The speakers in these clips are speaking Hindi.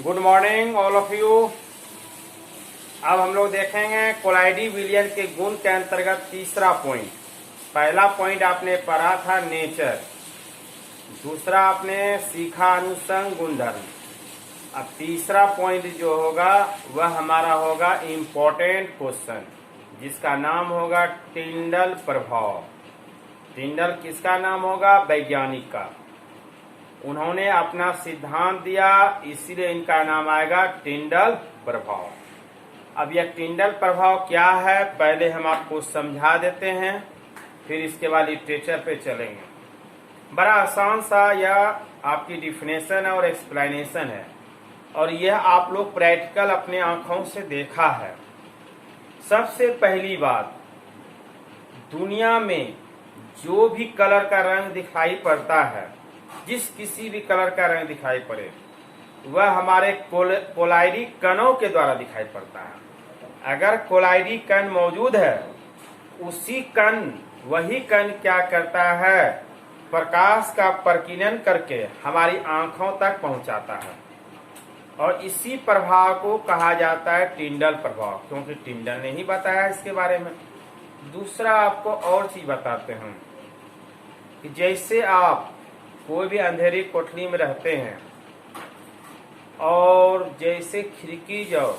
Good morning all of you. अब हम लोग देखेंगे कोलाइडी विलियन के गुण के अंतर्गत तीसरा पॉइंट। पहला पॉइंट आपने पढ़ा था नेचर, दूसरा आपने सीखा अनुसंग गुणधर्म। अब तीसरा पॉइंट जो होगा वह हमारा होगा इम्पोर्टेंट क्वेश्चन, जिसका नाम होगा टिंडल प्रभाव। टिंडल किसका नाम होगा? वैज्ञानिक का। उन्होंने अपना सिद्धांत दिया, इसीलिए इनका नाम आएगा टिंडल प्रभाव। अब यह टिंडल प्रभाव क्या है पहले हम आपको समझा देते हैं, फिर इसके बाद लिटरेचर पे चलेंगे। बड़ा आसान सा यह आपकी डिफिनेशन और एक्सप्लेनेशन है, और यह आप लोग प्रैक्टिकल अपने आंखों से देखा है। सबसे पहली बात, दुनिया में जो भी कलर का रंग दिखाई पड़ता है, जिस किसी भी कलर का रंग दिखाई पड़े, वह हमारे कोलाइडी कणों के द्वारा दिखाई पड़ता है। अगर कोलाइडी कण मौजूद है, वही कण क्या करता है? प्रकाश का प्रकीर्णन करके हमारी आंखों तक पहुंचाता है, और इसी प्रभाव को कहा जाता है टिंडल प्रभाव, क्योंकि टिंडल ने ही बताया इसके बारे में। दूसरा आपको और चीज बताते हैं कि जैसे आप कोई भी अंधेरी कोठरी में रहते हैं, और जैसे खिड़की जो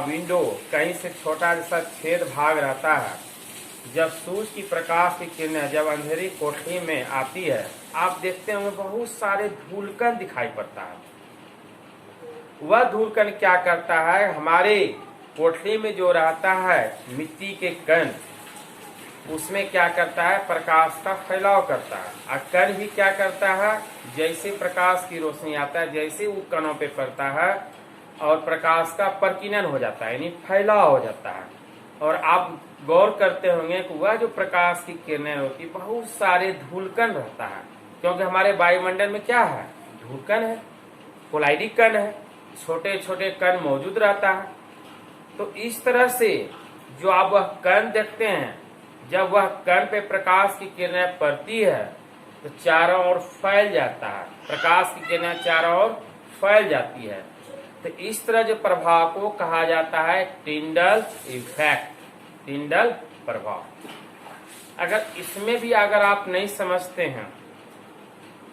विंडो कहीं से छोटा जैसा छेद भाग रहता है, जब सूरज की प्रकाश की किरणें जब अंधेरी कोठरी में आती है, आप देखते होंगे बहुत सारे धूलकण दिखाई पड़ता है। वह धूलकण क्या करता है? हमारे कोठरी में जो रहता है मिट्टी के कण, उसमें क्या करता है? प्रकाश का फैलाव करता है। और कण भी क्या करता है? जैसे प्रकाश की रोशनी आता है, जैसे वो कणों पे पड़ता है, और प्रकाश का प्रकीर्णन हो जाता है, यानी फैलाव हो जाता है। और आप गौर करते होंगे कि वह जो प्रकाश की किरणें होती, बहुत सारे धूलकण रहता है, क्योंकि हमारे वायुमंडल में क्या है? धूलकण है, कोलाइडी कण है, छोटे छोटे कण मौजूद रहता है। तो इस तरह से जो आप वह कण देखते हैं, जब वह कण पे प्रकाश की किरणें पड़ती है तो चारों ओर फैल जाता है, प्रकाश की किरणें चारों ओर फैल जाती है। तो इस तरह जो प्रभाव को कहा जाता है टिंडल इफेक्ट, टिंडल प्रभाव। अगर इसमें भी अगर आप नहीं समझते हैं,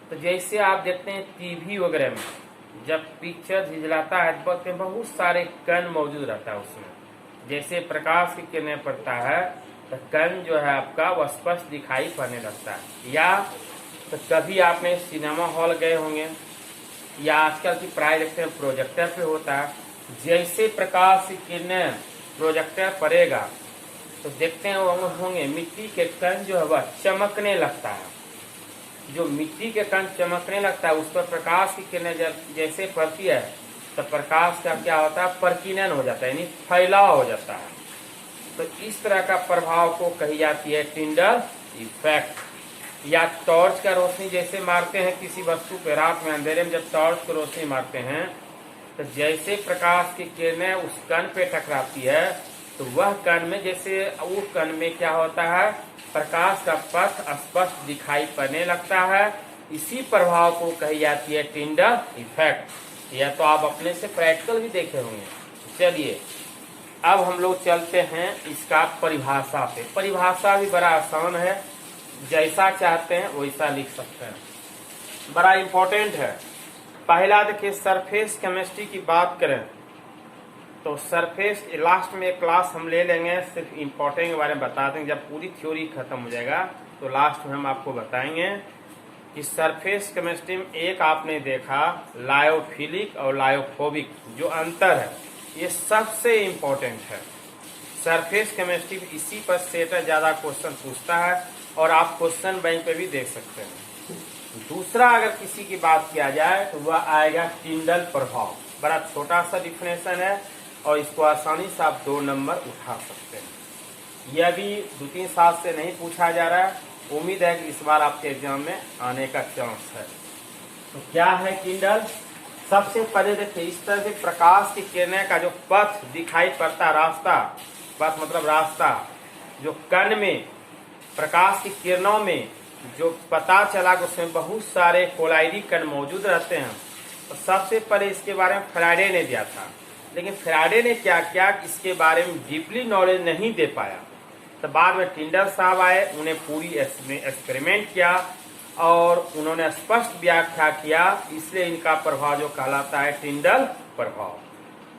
तो जैसे आप देखते हैं टीवी वगैरह में जब पिक्चर झिझलाता है तो बहुत सारे कण मौजूद रहता है उसमें। जैसे प्रकाश की किरणें पड़ता है तो कण जो है आपका वह स्पष्ट दिखाई पड़ने लगता है। या तो कभी आपने सिनेमा हॉल गए होंगे, या आजकल की प्राय देखते हैं प्रोजेक्टर पे होता है, जैसे प्रकाश की किरणें प्रोजेक्टर पड़ेगा तो देखते हैं होंगे मिट्टी के कण जो है वह चमकने लगता है। जो मिट्टी के कण चमकने लगता है, उस पर प्रकाश की किरणें जैसे पड़ती है तो प्रकाश का क्या होता है? प्रकीर्णन हो जाता है, यानी फैलाव हो जाता है। तो इस तरह का प्रभाव को कही जाती है टिंडल इफेक्ट। या टॉर्च का रोशनी जैसे मारते हैं किसी वस्तु पे, रात में अंधेरे में जब टॉर्च की रोशनी मारते हैं, तो जैसे प्रकाश की किरणें उस कण पे टकराती है, तो वह कण में जैसे वो कण में क्या होता है? प्रकाश का पथ स्पष्ट दिखाई पड़ने लगता है। इसी प्रभाव को कही जाती है टिंडल इफेक्ट। यह तो आप अपने से प्रैक्टिकल भी देखे होंगे। चलिए अब हम लोग चलते हैं इसका परिभाषा पे। परिभाषा भी बड़ा आसान है, जैसा चाहते हैं वैसा लिख सकते हैं, बड़ा इम्पोर्टेंट है। पहला देखिए, सरफेस केमिस्ट्री की बात करें तो सरफेस लास्ट में एक क्लास हम ले लेंगे, सिर्फ इम्पोर्टेंट के बारे में बता देंगे। जब पूरी थ्योरी खत्म हो जाएगा तो लास्ट में हम आपको बताएंगे कि सरफेस केमिस्ट्री में एक आपने देखा लायोफिलिक और लायोफोबिक जो अंतर है, ये सबसे इम्पोर्टेंट है। सरफेस केमिस्ट्री इसी पर सेटर ज्यादा क्वेश्चन पूछता है, और आप क्वेश्चन बैंक पे भी देख सकते हैं। दूसरा अगर किसी की बात किया जाए तो वह आएगा टिंडल प्रभाव। बड़ा छोटा सा डिफिनेशन है, और इसको आसानी से आप 2 नंबर उठा सकते हैं। यह भी 2-3 साल से नहीं पूछा जा रहा है, उम्मीद है कि इस बार आपके एग्जाम में आने का चांस है। तो क्या है टिंडल? सबसे पहले देखिए, इस तरह से प्रकाश की किरणें का जो पथ दिखाई पड़ता, रास्ता, पथ मतलब रास्ता, जो कण में प्रकाश की किरणों में जो पता चला कि उसमें बहुत सारे कोलाइडी कण मौजूद रहते हैं, तो सबसे पहले इसके बारे में फ्राइडे ने दिया था, लेकिन फ्राइडे ने क्या किया, इसके बारे में डीपली नॉलेज नहीं दे पाया। तो बाद में टिंडल साहब आए, उन्हें पूरी एक्सपेरिमेंट किया और उन्होंने स्पष्ट व्याख्या किया, इसलिए इनका प्रभाव जो कहलाता है टिंडल प्रभाव।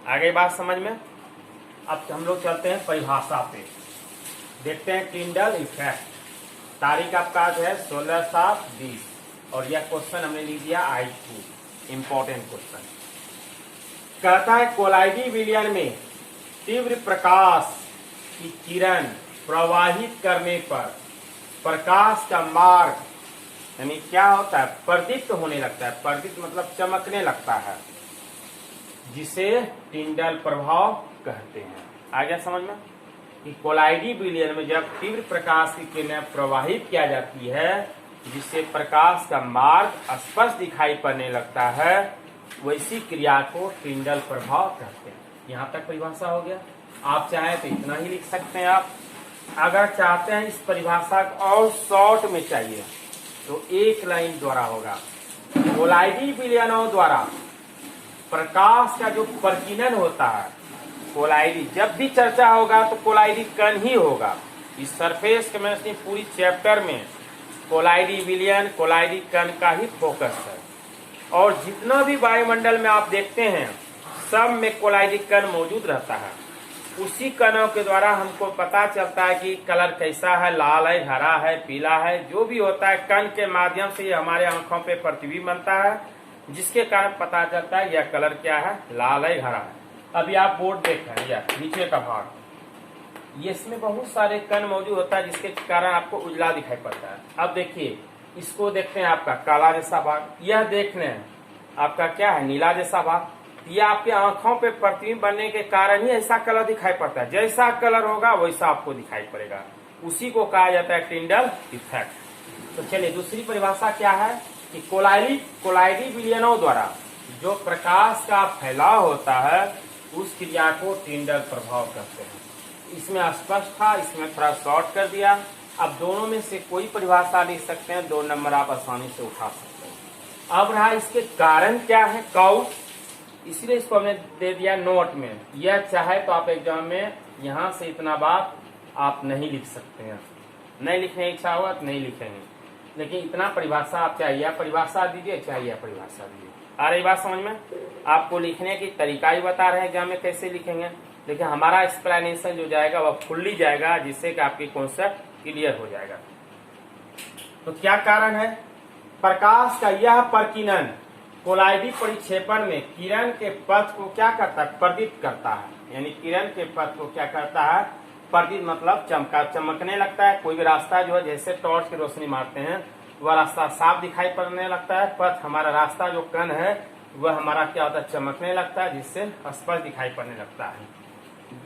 आगे बात समझ में। अब हम लोग चलते हैं परिभाषा पे, देखते हैं टिंडल इफेक्ट। तारीख आपका जो है 16/7/20 और यह क्वेश्चन हमने लिख दिया I2, इंपॉर्टेंट क्वेश्चन। कहता है कोलाइडी विलयन में तीव्र प्रकाश की किरण प्रवाहित करने पर प्रकाश का मार्ग यानी क्या होता है, प्रदीप्त होने लगता है। प्रदीप्त मतलब चमकने लगता है, जिसे टिंडल प्रभाव कहते हैं। आ गया समझ में कि कोलाइडी विलयन में जब तीव्र प्रकाश की किरणें प्रवाहित किया जाती है, जिससे प्रकाश का मार्ग स्पष्ट दिखाई पड़ने लगता है, वैसी क्रिया को टिंडल प्रभाव कहते हैं। यहाँ तक परिभाषा हो गया। आप चाहें तो इतना ही लिख सकते हैं। आप अगर चाहते हैं इस परिभाषा को और शॉर्ट में चाहिए तो एक लाइन द्वारा होगा। कोलाइडी विलयनों द्वारा प्रकाश का जो प्रकीर्णन होता है, कोलाइडी जब भी चर्चा होगा तो कोलाइडी कण ही होगा। इस सरफेस केमिस्ट्री पूरी चैप्टर में कोलाइडी विलयन, कोलाइडी कण का ही फोकस है। और जितना भी वायुमंडल में आप देखते हैं, सब में कोलाइडी कण मौजूद रहता है। उसी कणों के द्वारा हमको पता चलता है कि कलर कैसा है, लाल है, हरा है, पीला है, जो भी होता है कण के माध्यम से ये हमारे आंखों पे प्रतिबिंब बनता है, जिसके कारण पता चलता है यह कलर क्या है, लाल है, हरा है। अभी आप बोर्ड देख रहे हैं, यह नीचे का भाग, ये इसमें बहुत सारे कण मौजूद होता है, जिसके कारण आपको उजला दिखाई पड़ता है। अब देखिए, इसको देखते हैं आपका काला जैसा भाग, यह देखने हैं आपका क्या है, नीला जैसा भाग। ये आपके आंखों पे प्रतिबिंब बनने के कारण ही ऐसा कलर दिखाई पड़ता है। जैसा कलर होगा वैसा आपको दिखाई पड़ेगा, उसी को कहा जाता है टिंडल इफेक्ट। तो चलिए दूसरी परिभाषा क्या है कि कोलाइडी विलयनों द्वारा जो प्रकाश का फैलाव होता है, उस क्रिया को टिंडल प्रभाव कहते हैं। इसमें स्पष्ट था, इसमें थोड़ा शॉर्ट कर दिया। अब दोनों में से कोई परिभाषा लिख सकते हैं, 2 नंबर आप आसानी से उठा सकते हैं। अब रहा इसके कारण क्या है, काउट, इसलिए इसको हमने दे दिया नोट में। यह चाहे तो आप एग्जाम में यहाँ से इतना बात आप नहीं लिख सकते हैं, नहीं लिखने की इच्छा होगा तो नहीं लिखेंगे, लेकिन इतना परिभाषा आप चाहिए परिभाषा दीजिए, चाहिए परिभाषा दीजिए। आ रही बात समझ में। आपको लिखने की तरीका ही बता रहे हैं एग्जाम में कैसे लिखेंगे, लेकिन हमारा एक्सप्लेनेशन जो जाएगा वह फुल्ली जाएगा, जिससे कि आपकी कॉन्सेप्ट क्लियर हो जाएगा। तो क्या कारण है, प्रकाश का यह प्रकीर्णन कोलाइडी परिक्षेपण में किरण के पथ को क्या करता है, प्रदीप्त करता है। यानी किरण के पथ को क्या करता है, प्रदीप्त मतलब चमकने लगता है। कोई भी रास्ता जो है, जैसे टॉर्च की रोशनी मारते हैं, वह रास्ता साफ दिखाई पड़ने लगता है। पथ हमारा रास्ता जो कण है वह हमारा क्या होता है, चमकने लगता है, जिससे स्पष्ट दिखाई पड़ने लगता है।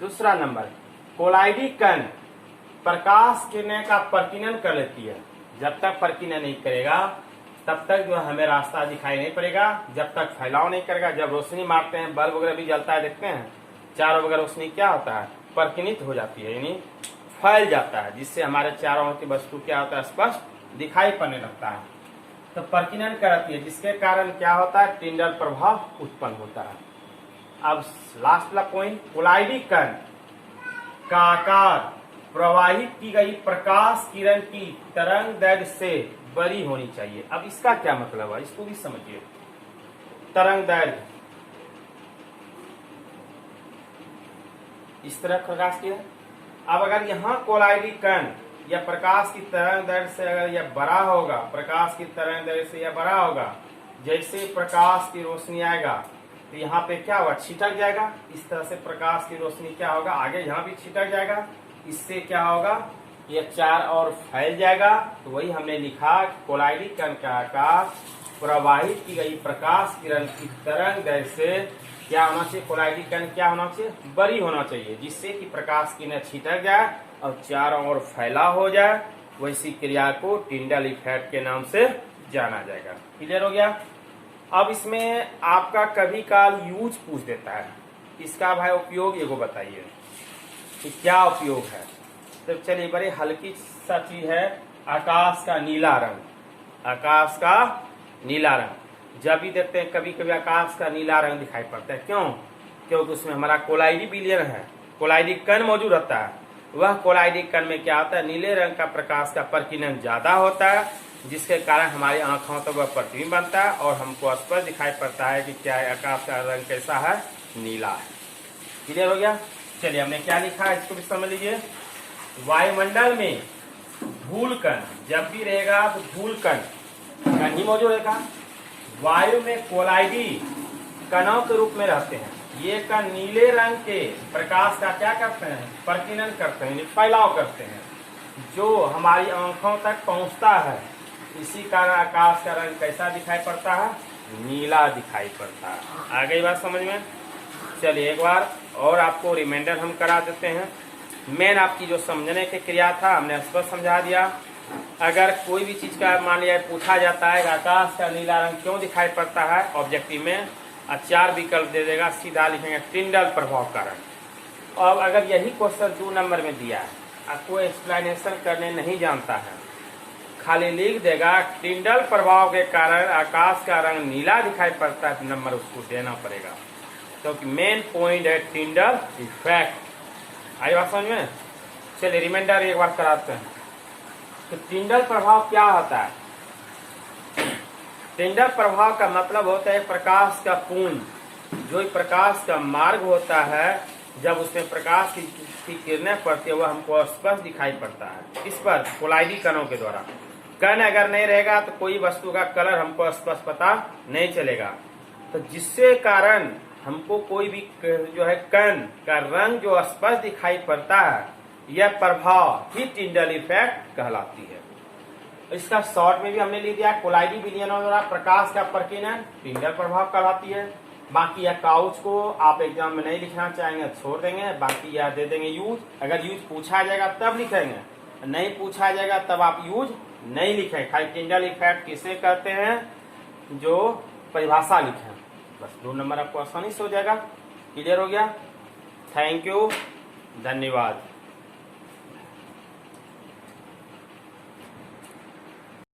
दूसरा नंबर, कोलाइडी कण प्रकाश किरणें का प्रकीर्णन कर लेती है। जब तक प्रकीर्णन नहीं करेगा तब तक जो हमें रास्ता दिखाई नहीं पड़ेगा, जब तक फैलाव नहीं करेगा। जब रोशनी मारते हैं, बल्ब वगैरह भी जलता है, देखते हैं चारों वगैरह रोशनी क्या होता है, प्रकीर्णित हो जाती है, यानी फैल जाता है, जिससे हमारे चारों ओर की वस्तु क्या होता है, स्पष्ट दिखाई पड़ने लगता है। तो प्रकीर्णन करती है, जिसके कारण क्या होता है, टिंडल प्रभाव उत्पन्न होता है। अब लास्ट वाला पॉइंट, कोलाइडी कण का आकार प्रवाहित की गई प्रकाश किरण की तरंग दैर्घ्य से बड़ी होनी चाहिए। अब इसका क्या मतलब है, इसको भी समझिए। तरंग दैर्घ्य इस तरह प्रकाश की है। अब अगर यहाँ कोलाइडी कण या प्रकाश की तरंग दैर्घ्य से अगर यह बड़ा होगा, प्रकाश की तरंग दैर्घ्य से यह बड़ा होगा, जैसे प्रकाश की रोशनी आएगा तो यहाँ पे क्या होगा, छिटक जाएगा। इस तरह से प्रकाश की रोशनी क्या होगा, आगे यहाँ भी छिटक जाएगा। इससे क्या होगा, यह चार और फैल जाएगा। तो वही हमने लिखा, कोलाइडी कण का आकार प्रवाहित की गई प्रकाश किरण की तरंग दैर्घ्य से क्या होना चाहिए, कोलाइडी कण क्या होना चाहिए, बड़ी होना चाहिए, जिससे कि प्रकाश किरण छिटक जाए और चारों ओर फैला हो जाए। वैसी क्रिया को टिंडल इफेक्ट के नाम से जाना जाएगा। क्लियर हो गया। अब इसमें आपका कभी काल यूज पूछ देता है, इसका भाई उपयोग एगो बताइए कि क्या उपयोग है। तो चलिए, बड़ी हल्की सा चीज है, आकाश का नीला रंग। आकाश का नीला रंग, जब भी देखते हैं कभी कभी आकाश का नीला रंग दिखाई पड़ता है। क्यों? क्योंकि उसमें हमारा कोलाइडी विलयन है, कोलाइडी कण मौजूद रहता है। वह कोलाइडी कण में क्या होता है, नीले रंग का प्रकाश का प्रकीर्णन ज्यादा होता है, जिसके कारण हमारी आंखों तो वह प्रतिबिंब बनता है और हमको स्पष्ट दिखाई पड़ता है कि क्या है, आकाश का रंग कैसा है, नीला है। क्लियर हो गया? चलिए हमने क्या लिखा है इसको भी समझ लीजिए। वायुमंडल में धूल कण जब भी रहेगा तो धूल कण ही मौजूद रहेगा। वायु में कोलाइडी कणों के रूप में रहते हैं। ये कण नीले रंग के प्रकाश का क्या करते हैं, प्रकीर्णन करते हैं, फैलाव करते हैं, जो हमारी आंखों तक पहुंचता है। इसी कारण आकाश का रंग कैसा दिखाई पड़ता है, नीला दिखाई पड़ता है। आ गई बात समझ में? चलिए एक बार और आपको रिमाइंडर हम करा देते हैं। मेन आपकी जो समझने की क्रिया था हमने स्पष्ट समझा दिया। अगर कोई भी चीज का मान लिया पूछा जाता है आकाश का नीला रंग क्यों दिखाई पड़ता है ऑब्जेक्टिव में, 4 विकल्प दे देगा, सीधा लिखेंगे टिंडल प्रभाव कारण। और अगर यही क्वेश्चन 2 नंबर में दिया है, आपको एक्सप्लेनेशन करने नहीं जानता है, खाली लिख देगा टिंडल प्रभाव के कारण आकाश का रंग नीला दिखाई पड़ता है, नंबर उसको देना पड़ेगा, क्योंकि मेन पॉइंट है टिंडल इफेक्ट। आई बात समझ में? चलिए रिमाइंडर एक बार कराते हैं। तो टिंडल प्रभाव क्या होता है? टिंडल प्रभाव का मतलब होता है प्रकाश का पुंज, जो प्रकाश का मार्ग होता है, जब उसमें प्रकाश की किरणें पड़ती है वह हमको स्पष्ट दिखाई पड़ता है। इस पर कोलाइडी कणों के द्वारा। कण अगर नहीं रहेगा तो कोई वस्तु का कलर हमको स्पष्ट पता नहीं चलेगा। तो जिससे कारण हमको कोई भी जो है कण का रंग जो स्पष्ट दिखाई पड़ता है, यह प्रभाव ही टिंडल इफेक्ट कहलाती है। इसका शॉर्ट में भी हमने लिख दिया, कोलाइडी विलयनों द्वारा प्रकाश का प्रकीर्णन टिंडल प्रभाव कहलाती है। बाकी यह काउच को आप एग्जाम में नहीं लिखना चाहेंगे छोड़ देंगे, बाकी यह दे देंगे यूज। अगर यूज पूछा जाएगा तब लिखेंगे, नहीं पूछा जाएगा तब आप यूज नहीं लिखेंगे। खाली टिंडल इफेक्ट किसे कहते हैं, जो परिभाषा लिखें, बस 2 नंबर आपको आसानी से हो जाएगा। क्लियर हो गया? थैंक यू, धन्यवाद।